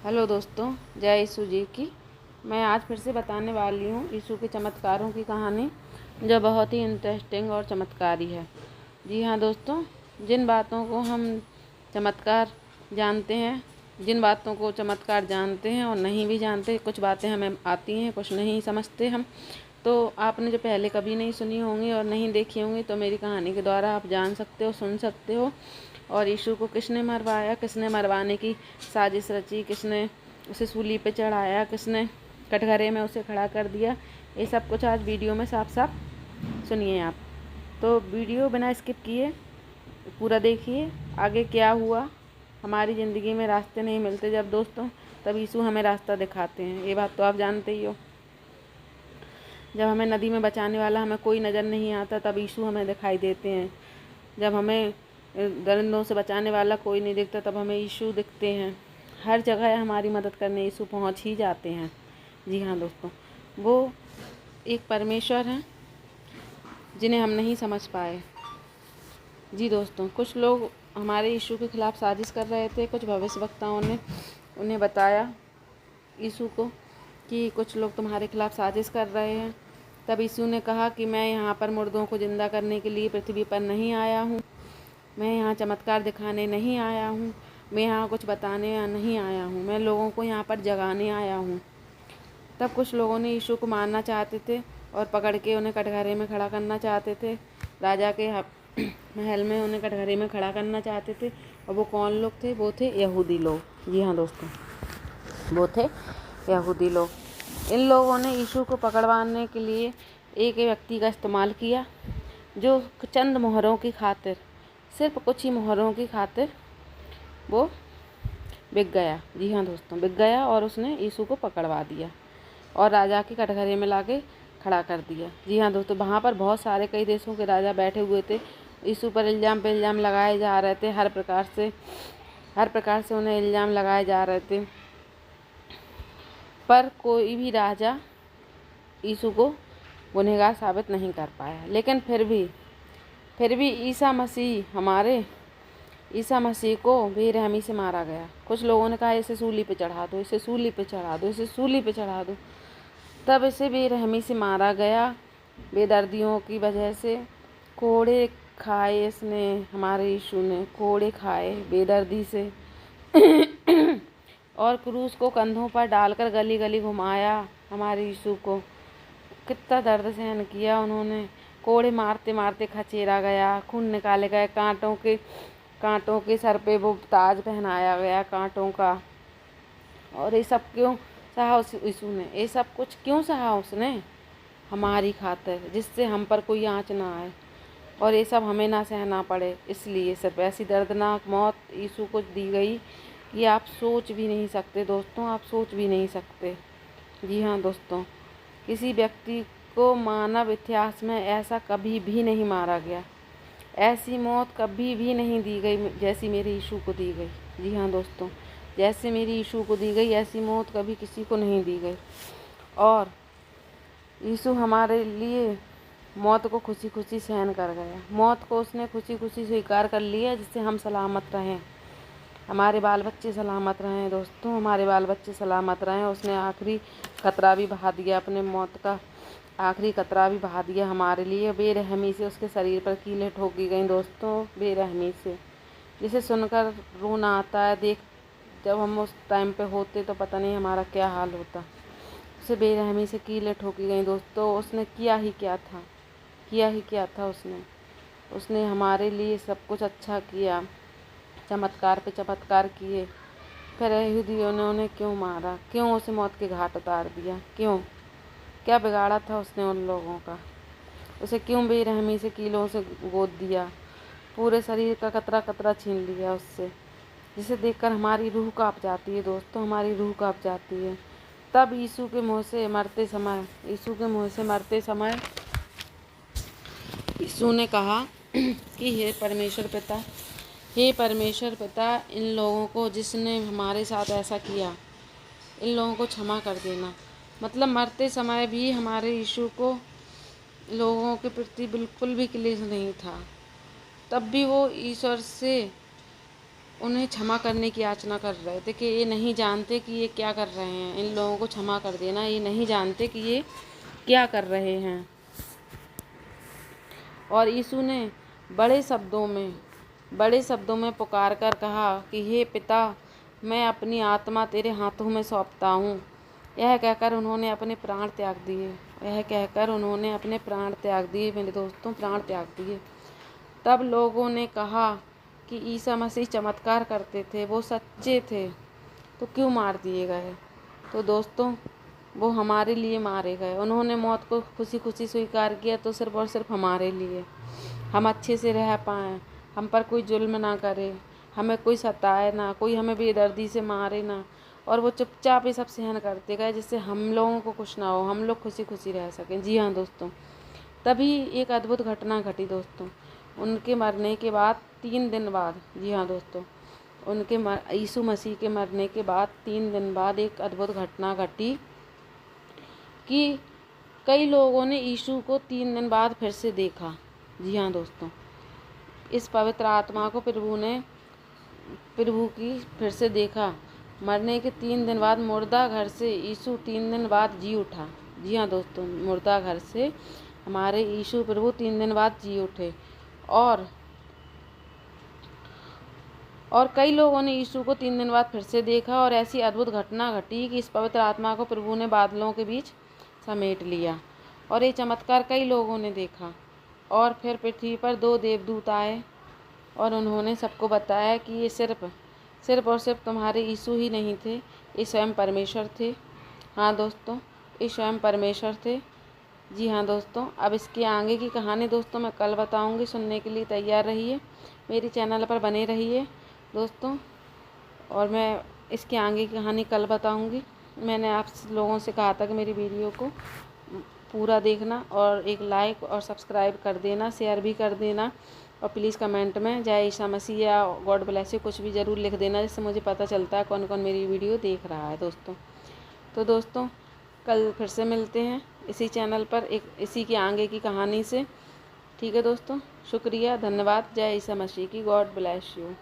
Hello दोस्तों, जय यीशु जी की। मैं आज फिर से बताने वाली हूँ यीशु के चमत्कारों की कहानी, जो बहुत ही इंटरेस्टिंग और चमत्कारी है। जी हाँ दोस्तों, जिन बातों को हम चमत्कार जानते हैं, जिन बातों को चमत्कार जानते हैं और नहीं भी जानते, कुछ बातें हमें आती हैं, कुछ नहीं समझते हम। तो आपने जो पहले कभी नहीं सुनी होंगी और नहीं देखी होंगी, तो मेरी कहानी के द्वारा आप जान सकते हो, सुन सकते हो। और यीशु को किसने मरवाया, किसने मरवाने की साजिश रची, किसने उसे सूली पे चढ़ाया, किसने कटघरे में उसे खड़ा कर दिया, ये सब कुछ आज वीडियो में साफ साफ सुनिए आप। तो वीडियो बिना स्किप किए पूरा देखिए। आगे क्या हुआ। हमारी ज़िंदगी में रास्ते नहीं मिलते जब दोस्तों, तब यीशु हमें रास्ता दिखाते हैं। ये बात तो आप जानते ही हो। जब हमें नदी में बचाने वाला हमें कोई नज़र नहीं आता, तब यीशु हमें दिखाई देते हैं। जब हमें दरिंदों से बचाने वाला कोई नहीं दिखता, तब हमें यीशु दिखते हैं। हर जगह हमारी मदद करने यीशु पहुंच ही जाते हैं। जी हाँ दोस्तों, वो एक परमेश्वर हैं जिन्हें हम नहीं समझ पाए। जी दोस्तों, कुछ लोग हमारे यीशु के खिलाफ़ साजिश कर रहे थे। कुछ भविष्यवक्ताओं ने उन्हें बताया यीशु को कि कुछ लोग तुम्हारे खिलाफ़ साजिश कर रहे हैं। तब यीशु ने कहा कि मैं यहाँ पर मुर्दों को ज़िंदा करने के लिए पृथ्वी पर नहीं आया हूँ। मैं यहाँ चमत्कार दिखाने नहीं आया हूँ। मैं यहाँ कुछ बताने नहीं आया हूँ। मैं लोगों को यहाँ पर जगाने आया हूँ। तब कुछ लोगों ने यीशु को मारना चाहते थे और पकड़ के उन्हें कटघरे में खड़ा करना चाहते थे। राजा के महल में उन्हें कटघरे में खड़ा करना चाहते थे। और वो कौन लोग थे? वो थे यहूदी लोग। जी हाँ दोस्तों, वो थे यहूदी लोग। इन लोगों ने यीशु को पकड़वाने के लिए एक व्यक्ति का इस्तेमाल किया, जो चंद मोहरों की खातिर, सिर्फ कुछ ही मोहरों की खातिर वो बिक गया। जी हाँ दोस्तों, बिक गया और उसने यीशु को पकड़वा दिया और राजा के कटघरे में लाके खड़ा कर दिया। जी हाँ दोस्तों, वहाँ पर बहुत सारे कई देशों के राजा बैठे हुए थे। यीशु पर इल्ज़ाम पे इल्ज़ाम लगाए जा रहे थे। हर प्रकार से उन्हें इल्ज़ाम लगाए जा रहे थे, पर कोई भी राजा यीशु को गुनहगार साबित नहीं कर पाया। लेकिन फिर भी हमारे ईसा मसीह को बेरहमी से मारा गया। कुछ लोगों ने कहा इसे सूली पे चढ़ा दो, इसे सूली पे चढ़ा दो, इसे सूली पे चढ़ा दो। तब इसे बेरहमी से मारा गया। बेदर्दियों की वजह से कोड़े खाए इसने, हमारे यीशु ने कोड़े खाए बेदर्दी से और क्रूस को कंधों पर डालकर गली गली घुमाया। हमारे यीशु को कितना दर्द सहन किया उन्होंने। कोड़े मारते मारते खचेरा गया, खून निकाले गए, कांटों के सर पे वो ताज पहनाया गया कांटों का। और ये सब क्यों सहा यीशु ने? ये सब कुछ क्यों सहा उसने? हमारी खातिर, जिससे हम पर कोई आँच ना आए और ये सब हमें ना सहना पड़े। इसलिए सिर्फ ऐसी दर्दनाक मौत यीशु को दी गई कि आप सोच भी नहीं सकते दोस्तों, आप सोच भी नहीं सकते। जी हाँ दोस्तों, किसी व्यक्ति को मानव इतिहास में ऐसा कभी भी नहीं मारा गया। ऐसी मौत कभी भी नहीं दी गई जैसी मेरे यीशु को दी गई। जी हाँ दोस्तों, जैसे मेरी यीशु को दी गई ऐसी मौत कभी किसी को नहीं दी गई। और यीशु हमारे लिए मौत को खुशी खुशी सहन कर गया। मौत को उसने खुशी खुशी स्वीकार कर लिया, जिससे हम सलामत रहें, हमारे बाल बच्चे सलामत रहें। दोस्तों, हमारे बाल बच्चे सलामत रहें। उसने आखिरी खतरा भी बहा दिया, अपने मौत का आखिरी खतरा भी बहा दिया हमारे लिए। बेरहमी से उसके शरीर पर कीलें ठोकी गईं दोस्तों, बेरहमी से, जिसे सुनकर रोना आता है। जब हम उस टाइम पे होते तो पता नहीं हमारा क्या हाल होता। उसे बेरहमी से कीलें ठोकी गईं दोस्तों। उसने किया ही क्या था उसने हमारे लिए सब कुछ अच्छा किया, चमत्कार पे चमत्कार किए। फिर यहूदियों ने उन्हें क्यों मारा? क्यों उसे मौत के घाट उतार दिया? क्यों? क्या बिगाड़ा था उसने उन लोगों का? उसे क्यों बेरहमी से कीलों से गोद दिया? पूरे शरीर का कतरा कतरा छीन लिया उससे, जिसे देखकर हमारी रूह कांप जाती है दोस्तों, हमारी रूह कांप जाती है। तब यीशु के मुँह से मरते समय यीशु ने कहा कि हे परमेश्वर पिता, इन लोगों को, जिसने हमारे साथ ऐसा किया, इन लोगों को क्षमा कर देना। मतलब मरते समय भी हमारे यीशु को लोगों के प्रति बिल्कुल भी क्लेश नहीं था। तब भी वो ईश्वर से उन्हें क्षमा करने की याचना कर रहे थे कि ये नहीं जानते कि ये क्या कर रहे हैं, इन लोगों को क्षमा कर देना, ये नहीं जानते कि ये क्या कर रहे हैं। और यीशु ने बड़े शब्दों में पुकार कर कहा कि हे पिता, मैं अपनी आत्मा तेरे हाथों में सौंपता हूँ। यह कहकर उन्होंने अपने प्राण त्याग दिए। मेरे दोस्तों, प्राण त्याग दिए। तब लोगों ने कहा कि ईसा मसीह चमत्कार करते थे, वो सच्चे थे, तो क्यों मार दिए गए। तो दोस्तों, वो हमारे लिए मारे गए। उन्होंने मौत को खुशी खुशी स्वीकार किया, तो सिर्फ और सिर्फ हमारे लिए, हम अच्छे से रह पाएँ, हम पर कोई जुल्म ना करे, हमें कोई सताए ना, कोई हमें बेदर्दी से मारे ना। और वो चुपचाप ये सब सहन करते गए, जिससे हम लोगों को कुछ ना हो, हम लोग खुशी खुशी रह सकें। जी हाँ दोस्तों, तभी एक अद्भुत घटना घटी दोस्तों। उनके मरने के बाद 3 दिन बाद, जी हाँ दोस्तों, यीशु मसीह के मरने के बाद 3 दिन बाद एक अद्भुत घटना घटी कि कई लोगों ने यीशु को 3 दिन बाद फिर से देखा। जी हाँ दोस्तों, इस पवित्र आत्मा को प्रभु की फिर से देखा। मरने के 3 दिन बाद मुर्दा घर से यीशु 3 दिन बाद जी उठा। जी हाँ दोस्तों, मुर्दा घर से हमारे यीशु प्रभु 3 दिन बाद जी उठे। और कई लोगों ने यीशु को 3 दिन बाद फिर से देखा, और ऐसी अद्भुत घटना घटी कि इस पवित्र आत्मा को प्रभु ने बादलों के बीच समेट लिया। और ये चमत्कार कई लोगों ने देखा। और फिर पृथ्वी पर 2 देवदूत आए और उन्होंने सबको बताया कि ये सिर्फ और सिर्फ तुम्हारे यीशु ही नहीं थे, ये स्वयं परमेश्वर थे। हाँ दोस्तों, ये स्वयं परमेश्वर थे। जी हाँ दोस्तों, अब इसके आगे की कहानी दोस्तों मैं कल बताऊंगी। सुनने के लिए तैयार रहिए, मेरी चैनल पर बने रहिए दोस्तों। और मैं इसके आगे की कहानी कल बताऊंगी। मैंने आप लोगों से कहा था कि मेरी वीडियो को पूरा देखना और एक लाइक और सब्सक्राइब कर देना, शेयर भी कर देना, और प्लीज़ कमेंट में जय ईसा मसीह या गॉड ब्लेस यू कुछ भी ज़रूर लिख देना, जिससे मुझे पता चलता है कौन कौन मेरी वीडियो देख रहा है दोस्तों। तो दोस्तों, कल फिर से मिलते हैं इसी चैनल पर इसी की आगे की कहानी से। ठीक है दोस्तों, शुक्रिया, धन्यवाद। जय ईसा मसीह की, गॉड ब्लेस यू।